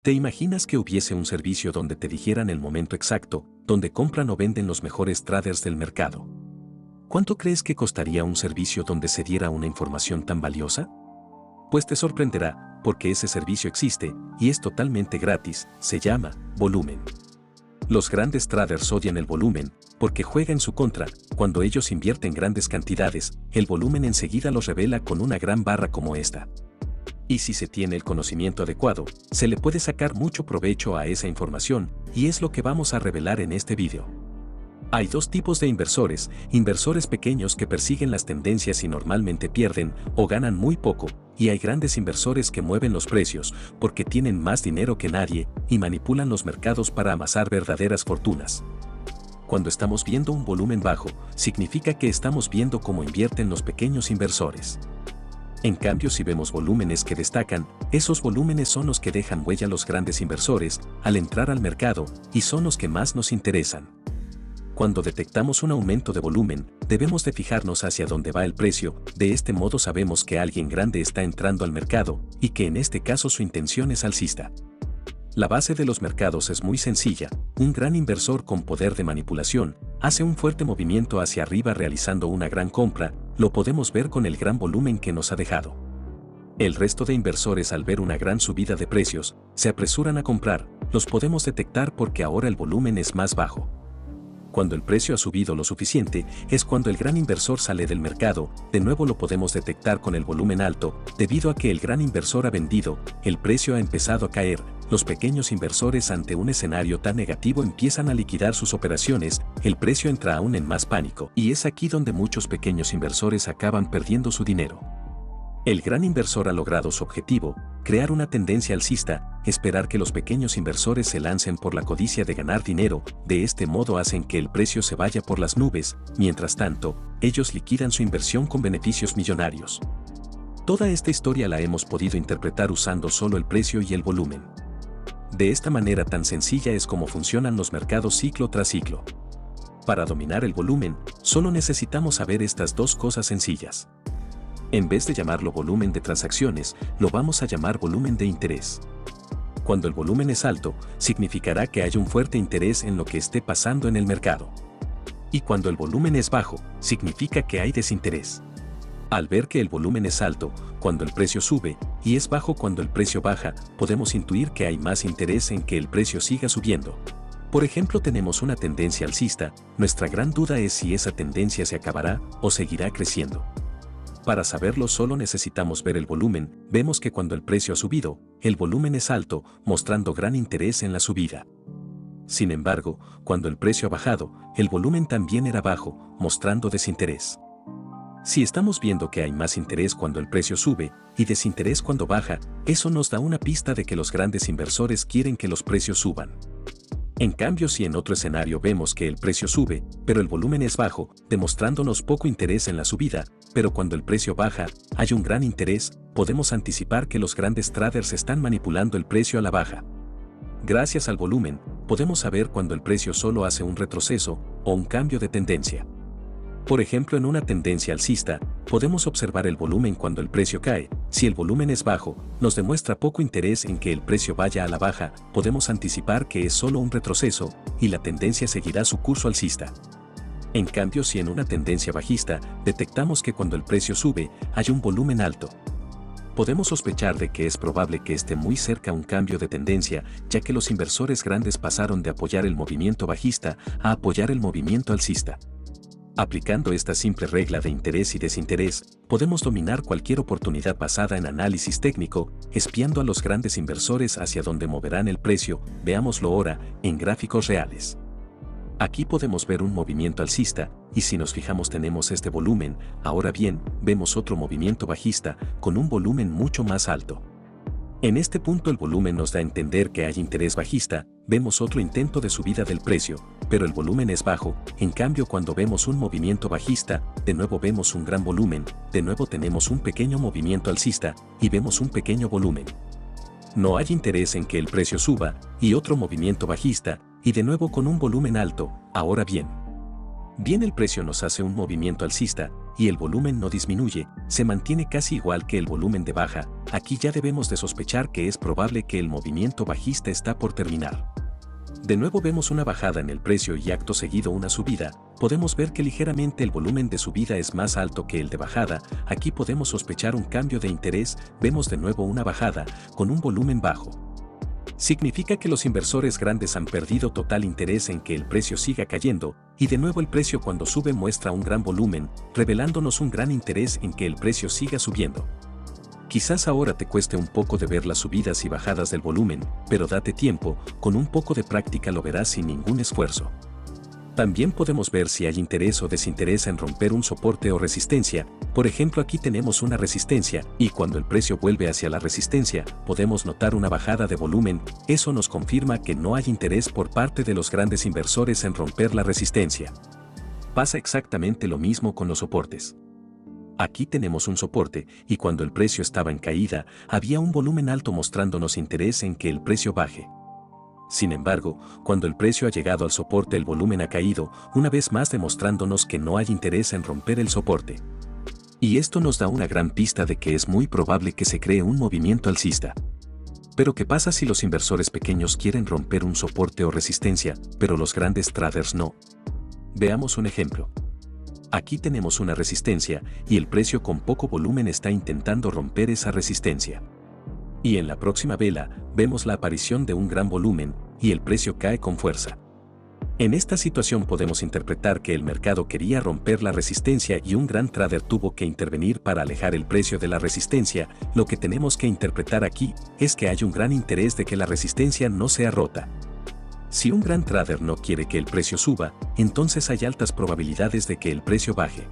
¿Te imaginas que hubiese un servicio donde te dijeran el momento exacto, donde compran o venden los mejores traders del mercado? ¿Cuánto crees que costaría un servicio donde se diera una información tan valiosa? Pues te sorprenderá, porque ese servicio existe, y es totalmente gratis, se llama volumen. Los grandes traders odian el volumen, porque juega en su contra. Cuando ellos invierten grandes cantidades, el volumen enseguida los revela con una gran barra como esta. Y si se tiene el conocimiento adecuado, se le puede sacar mucho provecho a esa información, y es lo que vamos a revelar en este vídeo. Hay dos tipos de inversores pequeños que persiguen las tendencias y normalmente pierden o ganan muy poco, y hay grandes inversores que mueven los precios porque tienen más dinero que nadie y manipulan los mercados para amasar verdaderas fortunas. Cuando estamos viendo un volumen bajo, significa que estamos viendo cómo invierten los pequeños inversores. En cambio, si vemos volúmenes que destacan, esos volúmenes son los que dejan huella a los grandes inversores al entrar al mercado y son los que más nos interesan. Cuando detectamos un aumento de volumen, debemos de fijarnos hacia dónde va el precio, de este modo sabemos que alguien grande está entrando al mercado y que en este caso su intención es alcista. La base de los mercados es muy sencilla, un gran inversor con poder de manipulación hace un fuerte movimiento hacia arriba realizando una gran compra, lo podemos ver con el gran volumen que nos ha dejado. El resto de inversores al ver una gran subida de precios, se apresuran a comprar, los podemos detectar porque ahora el volumen es más bajo. Cuando el precio ha subido lo suficiente, es cuando el gran inversor sale del mercado, de nuevo lo podemos detectar con el volumen alto, debido a que el gran inversor ha vendido, el precio ha empezado a caer, los pequeños inversores ante un escenario tan negativo empiezan a liquidar sus operaciones, el precio entra aún en más pánico, y es aquí donde muchos pequeños inversores acaban perdiendo su dinero. El gran inversor ha logrado su objetivo, crear una tendencia alcista, esperar que los pequeños inversores se lancen por la codicia de ganar dinero, de este modo hacen que el precio se vaya por las nubes, mientras tanto, ellos liquidan su inversión con beneficios millonarios. Toda esta historia la hemos podido interpretar usando solo el precio y el volumen. De esta manera tan sencilla es como funcionan los mercados ciclo tras ciclo. Para dominar el volumen, solo necesitamos saber estas dos cosas sencillas. En vez de llamarlo volumen de transacciones, lo vamos a llamar volumen de interés. Cuando el volumen es alto, significará que hay un fuerte interés en lo que esté pasando en el mercado. Y cuando el volumen es bajo, significa que hay desinterés. Al ver que el volumen es alto cuando el precio sube y es bajo cuando el precio baja, podemos intuir que hay más interés en que el precio siga subiendo. Por ejemplo, tenemos una tendencia alcista, nuestra gran duda es si esa tendencia se acabará o seguirá creciendo. Para saberlo solo necesitamos ver el volumen, vemos que cuando el precio ha subido, el volumen es alto, mostrando gran interés en la subida. Sin embargo, cuando el precio ha bajado, el volumen también era bajo, mostrando desinterés. Si estamos viendo que hay más interés cuando el precio sube y desinterés cuando baja, eso nos da una pista de que los grandes inversores quieren que los precios suban. En cambio, si en otro escenario vemos que el precio sube, pero el volumen es bajo, demostrándonos poco interés en la subida, pero cuando el precio baja, hay un gran interés, podemos anticipar que los grandes traders están manipulando el precio a la baja. Gracias al volumen, podemos saber cuando el precio solo hace un retroceso o un cambio de tendencia. Por ejemplo, en una tendencia alcista, podemos observar el volumen cuando el precio cae. Si el volumen es bajo, nos demuestra poco interés en que el precio vaya a la baja, podemos anticipar que es solo un retroceso y la tendencia seguirá su curso alcista. En cambio, si en una tendencia bajista, detectamos que cuando el precio sube, hay un volumen alto. Podemos sospechar de que es probable que esté muy cerca un cambio de tendencia, ya que los inversores grandes pasaron de apoyar el movimiento bajista a apoyar el movimiento alcista. Aplicando esta simple regla de interés y desinterés, podemos dominar cualquier oportunidad basada en análisis técnico, espiando a los grandes inversores hacia dónde moverán el precio, veámoslo ahora, en gráficos reales. Aquí podemos ver un movimiento alcista, y si nos fijamos tenemos este volumen, ahora bien, vemos otro movimiento bajista, con un volumen mucho más alto. En este punto el volumen nos da a entender que hay interés bajista, vemos otro intento de subida del precio, pero el volumen es bajo, en cambio cuando vemos un movimiento bajista, de nuevo vemos un gran volumen, de nuevo tenemos un pequeño movimiento alcista, y vemos un pequeño volumen. No hay interés en que el precio suba, y otro movimiento bajista, y de nuevo con un volumen alto, ahora bien. Bien, el precio nos hace un movimiento alcista y el volumen no disminuye, se mantiene casi igual que el volumen de baja. Aquí ya debemos de sospechar que es probable que el movimiento bajista está por terminar. De nuevo vemos una bajada en el precio y acto seguido una subida. Podemos ver que ligeramente el volumen de subida es más alto que el de bajada. Aquí podemos sospechar un cambio de interés. Vemos de nuevo una bajada con un volumen bajo. Significa que los inversores grandes han perdido total interés en que el precio siga cayendo, y de nuevo el precio cuando sube muestra un gran volumen, revelándonos un gran interés en que el precio siga subiendo. Quizás ahora te cueste un poco de ver las subidas y bajadas del volumen, pero date tiempo, con un poco de práctica lo verás sin ningún esfuerzo. También podemos ver si hay interés o desinterés en romper un soporte o resistencia. Por ejemplo, aquí tenemos una resistencia, y cuando el precio vuelve hacia la resistencia, podemos notar una bajada de volumen. Eso nos confirma que no hay interés por parte de los grandes inversores en romper la resistencia. Pasa exactamente lo mismo con los soportes. Aquí tenemos un soporte, y cuando el precio estaba en caída, había un volumen alto mostrándonos interés en que el precio baje. Sin embargo, cuando el precio ha llegado al soporte, el volumen ha caído, una vez más demostrándonos que no hay interés en romper el soporte. Y esto nos da una gran pista de que es muy probable que se cree un movimiento alcista. Pero ¿qué pasa si los inversores pequeños quieren romper un soporte o resistencia, pero los grandes traders no? Veamos un ejemplo. Aquí tenemos una resistencia, y el precio con poco volumen está intentando romper esa resistencia. Y en la próxima vela, vemos la aparición de un gran volumen, y el precio cae con fuerza. En esta situación podemos interpretar que el mercado quería romper la resistencia y un gran trader tuvo que intervenir para alejar el precio de la resistencia. Lo que tenemos que interpretar aquí es que hay un gran interés de que la resistencia no sea rota. Si un gran trader no quiere que el precio suba, entonces hay altas probabilidades de que el precio baje.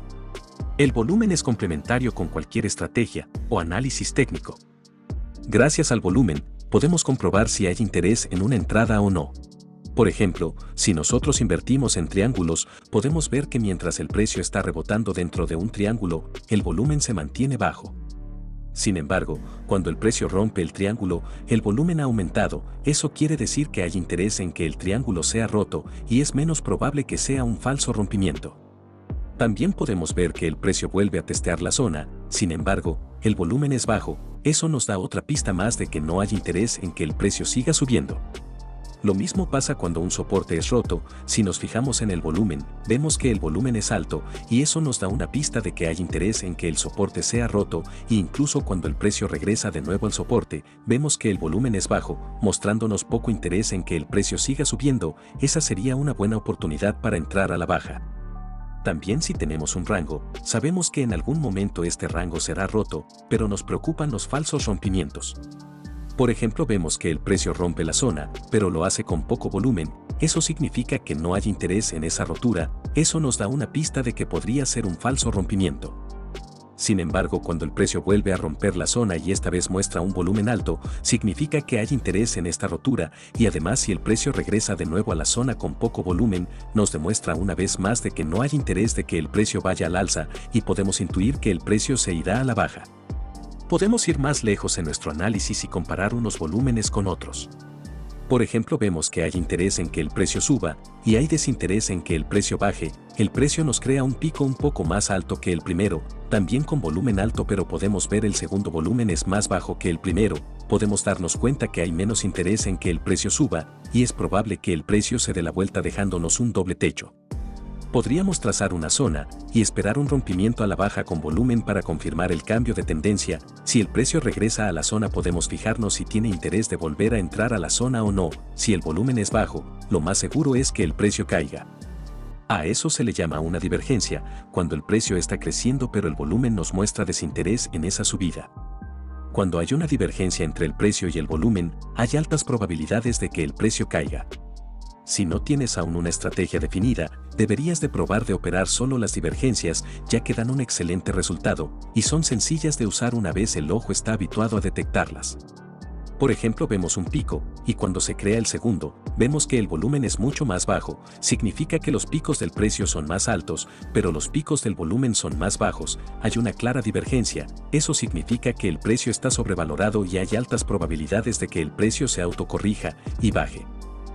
El volumen es complementario con cualquier estrategia o análisis técnico. Gracias al volumen, podemos comprobar si hay interés en una entrada o no. Por ejemplo, si nosotros invertimos en triángulos, podemos ver que mientras el precio está rebotando dentro de un triángulo, el volumen se mantiene bajo. Sin embargo, cuando el precio rompe el triángulo, el volumen ha aumentado. Eso quiere decir que hay interés en que el triángulo sea roto y es menos probable que sea un falso rompimiento. También podemos ver que el precio vuelve a testear la zona, sin embargo, el volumen es bajo. Eso nos da otra pista más de que no hay interés en que el precio siga subiendo. Lo mismo pasa cuando un soporte es roto. Si nos fijamos en el volumen, vemos que el volumen es alto, y eso nos da una pista de que hay interés en que el soporte sea roto, e incluso cuando el precio regresa de nuevo al soporte, vemos que el volumen es bajo, mostrándonos poco interés en que el precio siga subiendo. Esa sería una buena oportunidad para entrar a la baja. También si tenemos un rango, sabemos que en algún momento este rango será roto, pero nos preocupan los falsos rompimientos. Por ejemplo, vemos que el precio rompe la zona, pero lo hace con poco volumen. Eso significa que no hay interés en esa rotura. Eso nos da una pista de que podría ser un falso rompimiento. Sin embargo, cuando el precio vuelve a romper la zona y esta vez muestra un volumen alto, significa que hay interés en esta rotura, y además si el precio regresa de nuevo a la zona con poco volumen, nos demuestra una vez más de que no hay interés de que el precio vaya al alza, y podemos intuir que el precio se irá a la baja. Podemos ir más lejos en nuestro análisis y comparar unos volúmenes con otros. Por ejemplo, vemos que hay interés en que el precio suba, y hay desinterés en que el precio baje. El precio nos crea un pico un poco más alto que el primero, también con volumen alto, pero podemos ver el segundo volumen es más bajo que el primero. Podemos darnos cuenta que hay menos interés en que el precio suba, y es probable que el precio se dé la vuelta dejándonos un doble techo. Podríamos trazar una zona y esperar un rompimiento a la baja con volumen para confirmar el cambio de tendencia. Si el precio regresa a la zona, podemos fijarnos si tiene interés de volver a entrar a la zona o no. Si el volumen es bajo, lo más seguro es que el precio caiga. A eso se le llama una divergencia, cuando el precio está creciendo pero el volumen nos muestra desinterés en esa subida. Cuando hay una divergencia entre el precio y el volumen, hay altas probabilidades de que el precio caiga. Si no tienes aún una estrategia definida, deberías de probar de operar solo las divergencias, ya que dan un excelente resultado, y son sencillas de usar una vez el ojo está habituado a detectarlas. Por ejemplo, vemos un pico, y cuando se crea el segundo, vemos que el volumen es mucho más bajo. Significa que los picos del precio son más altos, pero los picos del volumen son más bajos. Hay una clara divergencia. Eso significa que el precio está sobrevalorado y hay altas probabilidades de que el precio se autocorrija y baje.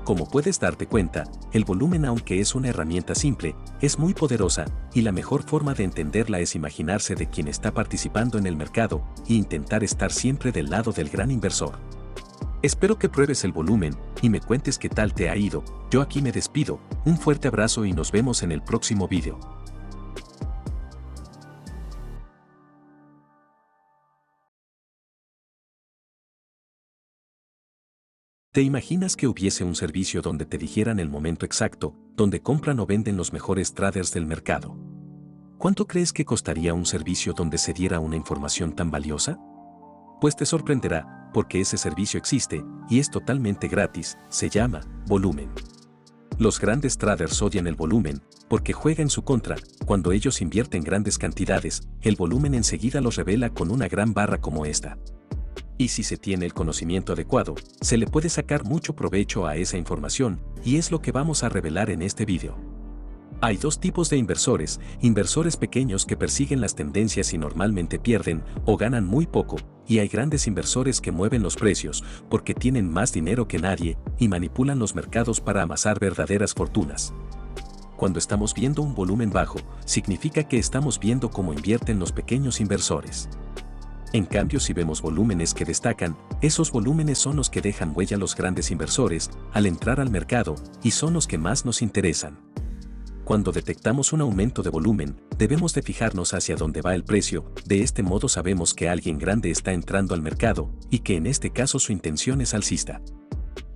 Como puedes darte cuenta, el volumen, aunque es una herramienta simple, es muy poderosa, y la mejor forma de entenderla es imaginarse de quien está participando en el mercado e intentar estar siempre del lado del gran inversor. Espero que pruebes el volumen y me cuentes qué tal te ha ido. Yo aquí me despido, un fuerte abrazo y nos vemos en el próximo video. ¿Te imaginas que hubiese un servicio donde te dijeran el momento exacto, donde compran o venden los mejores traders del mercado? ¿Cuánto crees que costaría un servicio donde se diera una información tan valiosa? Pues te sorprenderá, porque ese servicio existe, y es totalmente gratis, se llama volumen. Los grandes traders odian el volumen, porque juega en su contra. Cuando ellos invierten grandes cantidades, el volumen enseguida los revela con una gran barra como esta. Y si se tiene el conocimiento adecuado, se le puede sacar mucho provecho a esa información, y es lo que vamos a revelar en este video. Hay dos tipos de inversores: inversores pequeños que persiguen las tendencias y normalmente pierden o ganan muy poco, y hay grandes inversores que mueven los precios porque tienen más dinero que nadie y manipulan los mercados para amasar verdaderas fortunas. Cuando estamos viendo un volumen bajo, significa que estamos viendo cómo invierten los pequeños inversores. En cambio, si vemos volúmenes que destacan, esos volúmenes son los que dejan huella a los grandes inversores al entrar al mercado y son los que más nos interesan. Cuando detectamos un aumento de volumen, debemos de fijarnos hacia dónde va el precio. De este modo sabemos que alguien grande está entrando al mercado y que en este caso su intención es alcista.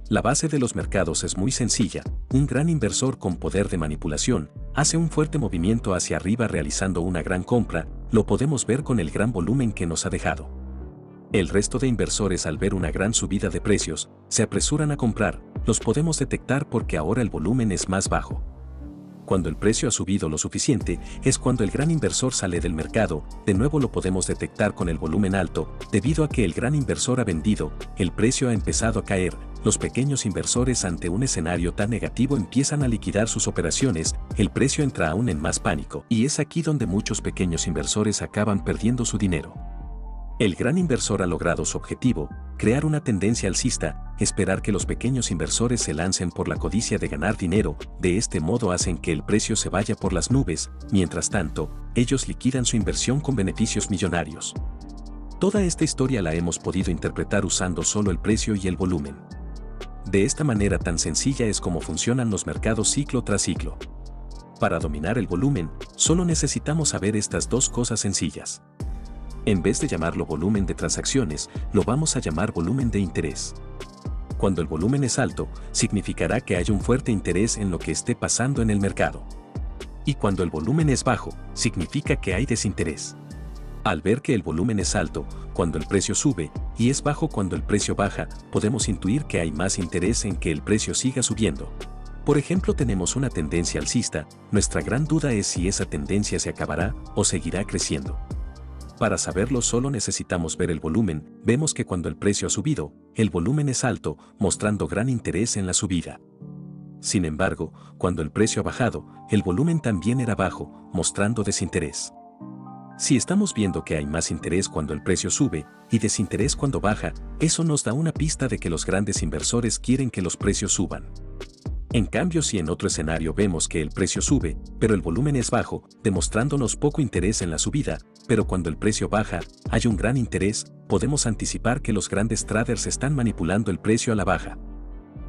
La base de los mercados es muy sencilla: un gran inversor con poder de manipulación hace un fuerte movimiento hacia arriba realizando una gran compra. Lo podemos ver con el gran volumen que nos ha dejado. El resto de inversores, al ver una gran subida de precios, se apresuran a comprar. Los podemos detectar porque ahora el volumen es más bajo. Cuando el precio ha subido lo suficiente, es cuando el gran inversor sale del mercado. De nuevo lo podemos detectar con el volumen alto. Debido a que el gran inversor ha vendido, el precio ha empezado a caer. Los pequeños inversores, ante un escenario tan negativo, empiezan a liquidar sus operaciones. El precio entra aún en más pánico, y es aquí donde muchos pequeños inversores acaban perdiendo su dinero. El gran inversor ha logrado su objetivo: crear una tendencia alcista, esperar que los pequeños inversores se lancen por la codicia de ganar dinero. De este modo hacen que el precio se vaya por las nubes. Mientras tanto, ellos liquidan su inversión con beneficios millonarios. Toda esta historia la hemos podido interpretar usando solo el precio y el volumen. De esta manera tan sencilla es como funcionan los mercados ciclo tras ciclo. Para dominar el volumen, solo necesitamos saber estas dos cosas sencillas. En vez de llamarlo volumen de transacciones, lo vamos a llamar volumen de interés. Cuando el volumen es alto, significará que hay un fuerte interés en lo que esté pasando en el mercado. Y cuando el volumen es bajo, significa que hay desinterés. Al ver que el volumen es alto cuando el precio sube y es bajo cuando el precio baja, podemos intuir que hay más interés en que el precio siga subiendo. Por ejemplo, tenemos una tendencia alcista. Nuestra gran duda es si esa tendencia se acabará o seguirá creciendo. Para saberlo solo necesitamos ver el volumen. Vemos que cuando el precio ha subido, el volumen es alto, mostrando gran interés en la subida. Sin embargo, cuando el precio ha bajado, el volumen también era bajo, mostrando desinterés. Si estamos viendo que hay más interés cuando el precio sube y desinterés cuando baja, eso nos da una pista de que los grandes inversores quieren que los precios suban. En cambio, si en otro escenario vemos que el precio sube, pero el volumen es bajo, demostrándonos poco interés en la subida, pero cuando el precio baja, hay un gran interés, podemos anticipar que los grandes traders están manipulando el precio a la baja.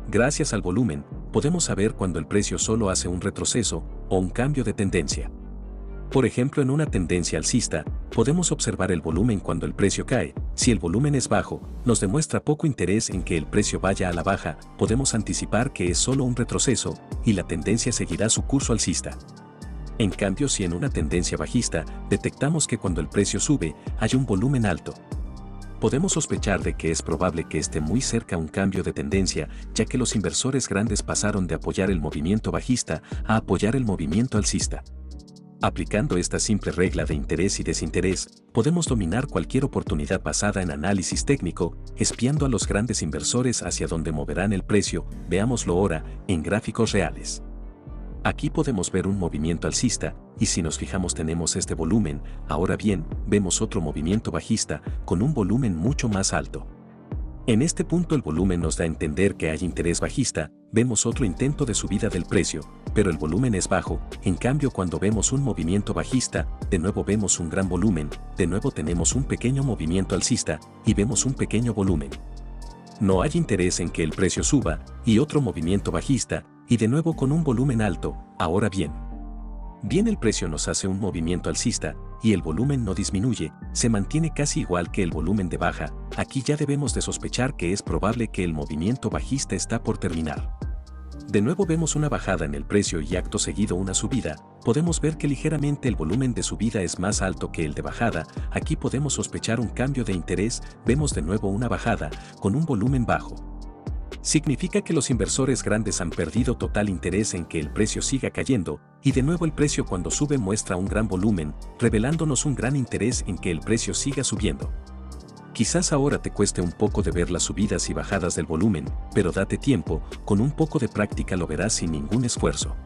Gracias al volumen, podemos saber cuando el precio solo hace un retroceso o un cambio de tendencia. Por ejemplo, en una tendencia alcista, podemos observar el volumen cuando el precio cae. Si el volumen es bajo, nos demuestra poco interés en que el precio vaya a la baja, podemos anticipar que es solo un retroceso y la tendencia seguirá su curso alcista. En cambio, si en una tendencia bajista, detectamos que cuando el precio sube, hay un volumen alto, podemos sospechar de que es probable que esté muy cerca un cambio de tendencia, ya que los inversores grandes pasaron de apoyar el movimiento bajista a apoyar el movimiento alcista. Aplicando esta simple regla de interés y desinterés, podemos dominar cualquier oportunidad basada en análisis técnico, espiando a los grandes inversores hacia dónde moverán el precio. Veámoslo ahora en gráficos reales. Aquí podemos ver un movimiento alcista, y si nos fijamos tenemos este volumen. Ahora bien, vemos otro movimiento bajista con un volumen mucho más alto. En este punto el volumen nos da a entender que hay interés bajista, vemos otro intento de subida del precio, pero el volumen es bajo. En cambio, cuando vemos un movimiento bajista, de nuevo vemos un gran volumen, de nuevo tenemos un pequeño movimiento alcista, y vemos un pequeño volumen. No hay interés en que el precio suba, y otro movimiento bajista, y de nuevo con un volumen alto. Ahora bien, el precio nos hace un movimiento alcista, y el volumen no disminuye, se mantiene casi igual que el volumen de baja. Aquí ya debemos de sospechar que es probable que el movimiento bajista está por terminar. De nuevo vemos una bajada en el precio y acto seguido una subida. Podemos ver que ligeramente el volumen de subida es más alto que el de bajada. Aquí podemos sospechar un cambio de interés. Vemos de nuevo una bajada con un volumen bajo. Significa que los inversores grandes han perdido total interés en que el precio siga cayendo, y de nuevo el precio cuando sube muestra un gran volumen, revelándonos un gran interés en que el precio siga subiendo. Quizás ahora te cueste un poco de ver las subidas y bajadas del volumen, pero date tiempo, con un poco de práctica lo verás sin ningún esfuerzo.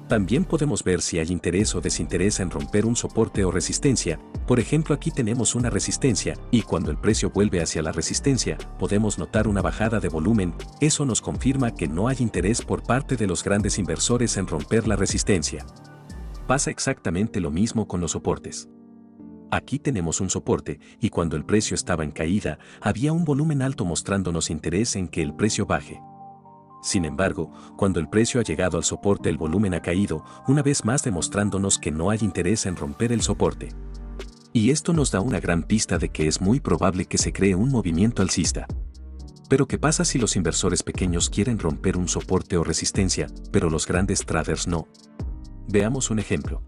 También podemos ver si hay interés o desinterés en romper un soporte o resistencia. Por ejemplo, aquí tenemos una resistencia, y cuando el precio vuelve hacia la resistencia, podemos notar una bajada de volumen. Eso nos confirma que no hay interés por parte de los grandes inversores en romper la resistencia. Pasa exactamente lo mismo con los soportes. Aquí tenemos un soporte, y cuando el precio estaba en caída, había un volumen alto mostrándonos interés en que el precio baje. Sin embargo, cuando el precio ha llegado al soporte el volumen ha caído, una vez más demostrándonos que no hay interés en romper el soporte. Y esto nos da una gran pista de que es muy probable que se cree un movimiento alcista. Pero ¿qué pasa si los inversores pequeños quieren romper un soporte o resistencia, pero los grandes traders no? Veamos un ejemplo.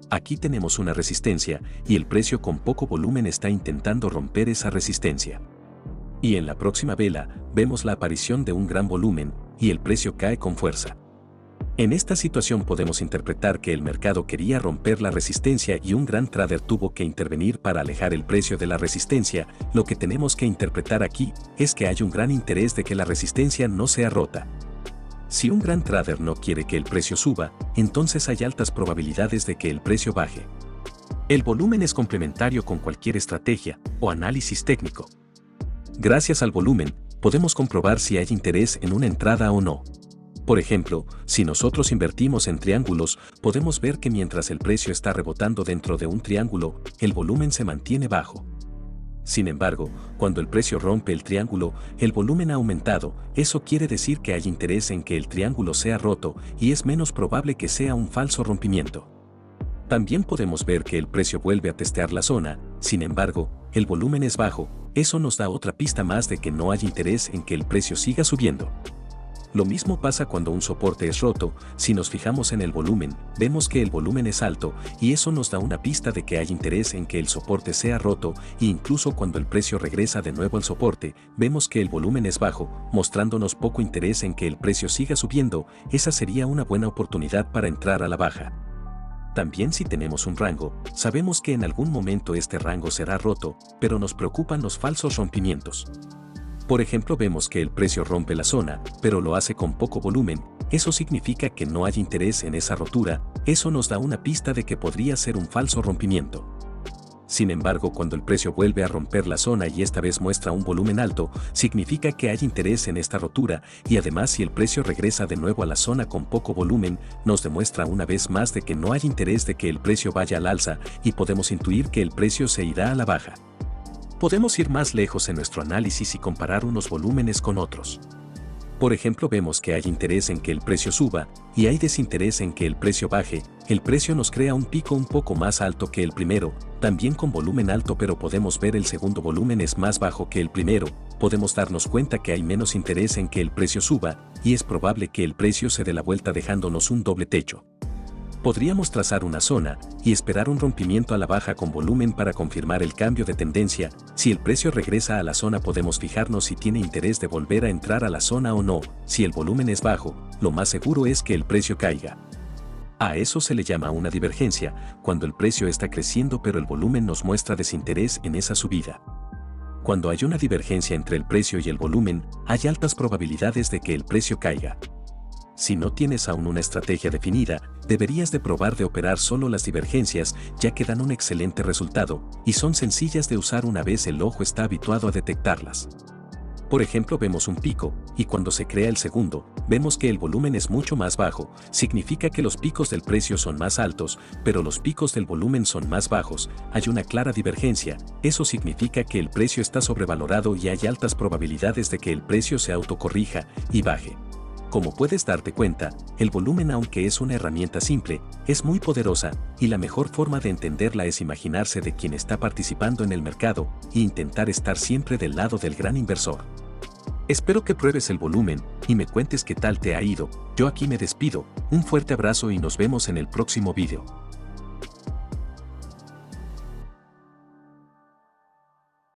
Aquí tenemos una resistencia, y el precio con poco volumen está intentando romper esa resistencia. Y en la próxima vela, vemos la aparición de un gran volumen, y el precio cae con fuerza. En esta situación podemos interpretar que el mercado quería romper la resistencia y un gran trader tuvo que intervenir para alejar el precio de la resistencia. Lo que tenemos que interpretar aquí es que hay un gran interés de que la resistencia no sea rota. Si un gran trader no quiere que el precio suba, entonces hay altas probabilidades de que el precio baje. El volumen es complementario con cualquier estrategia o análisis técnico. Gracias al volumen, podemos comprobar si hay interés en una entrada o no. Por ejemplo, si nosotros invertimos en triángulos, podemos ver que mientras el precio está rebotando dentro de un triángulo, el volumen se mantiene bajo. Sin embargo, cuando el precio rompe el triángulo, el volumen ha aumentado. Eso quiere decir que hay interés en que el triángulo sea roto y es menos probable que sea un falso rompimiento. También podemos ver que el precio vuelve a testear la zona, sin embargo, el volumen es bajo. Eso nos da otra pista más de que no hay interés en que el precio siga subiendo. Lo mismo pasa cuando un soporte es roto. Si nos fijamos en el volumen, vemos que el volumen es alto, y eso nos da una pista de que hay interés en que el soporte sea roto, e incluso cuando el precio regresa de nuevo al soporte, vemos que el volumen es bajo, mostrándonos poco interés en que el precio siga subiendo. Esa sería una buena oportunidad para entrar a la baja. También si tenemos un rango, sabemos que en algún momento este rango será roto, pero nos preocupan los falsos rompimientos. Por ejemplo, vemos que el precio rompe la zona, pero lo hace con poco volumen. Eso significa que no hay interés en esa rotura. Eso nos da una pista de que podría ser un falso rompimiento. Sin embargo, cuando el precio vuelve a romper la zona y esta vez muestra un volumen alto, significa que hay interés en esta rotura, y además si el precio regresa de nuevo a la zona con poco volumen, nos demuestra una vez más de que no hay interés de que el precio vaya al alza, y podemos intuir que el precio se irá a la baja. Podemos ir más lejos en nuestro análisis y comparar unos volúmenes con otros. Por ejemplo, vemos que hay interés en que el precio suba, y hay desinterés en que el precio baje. El precio nos crea un pico un poco más alto que el primero, también con volumen alto, pero podemos ver el segundo volumen es más bajo que el primero. Podemos darnos cuenta que hay menos interés en que el precio suba, y es probable que el precio se dé la vuelta dejándonos un doble techo. Podríamos trazar una zona y esperar un rompimiento a la baja con volumen para confirmar el cambio de tendencia. Si el precio regresa a la zona, podemos fijarnos si tiene interés de volver a entrar a la zona o no. Si el volumen es bajo, lo más seguro es que el precio caiga. A eso se le llama una divergencia, cuando el precio está creciendo pero el volumen nos muestra desinterés en esa subida. Cuando hay una divergencia entre el precio y el volumen, hay altas probabilidades de que el precio caiga. Si no tienes aún una estrategia definida, deberías de probar de operar solo las divergencias, ya que dan un excelente resultado, y son sencillas de usar una vez el ojo está habituado a detectarlas. Por ejemplo, vemos un pico, y cuando se crea el segundo, vemos que el volumen es mucho más bajo, significa que los picos del precio son más altos, pero los picos del volumen son más bajos, hay una clara divergencia, eso significa que el precio está sobrevalorado y hay altas probabilidades de que el precio se autocorrija y baje. Como puedes darte cuenta, el volumen, aunque es una herramienta simple, es muy poderosa, y la mejor forma de entenderla es imaginarse de quien está participando en el mercado e intentar estar siempre del lado del gran inversor. Espero que pruebes el volumen y me cuentes qué tal te ha ido. Yo aquí me despido, un fuerte abrazo y nos vemos en el próximo video.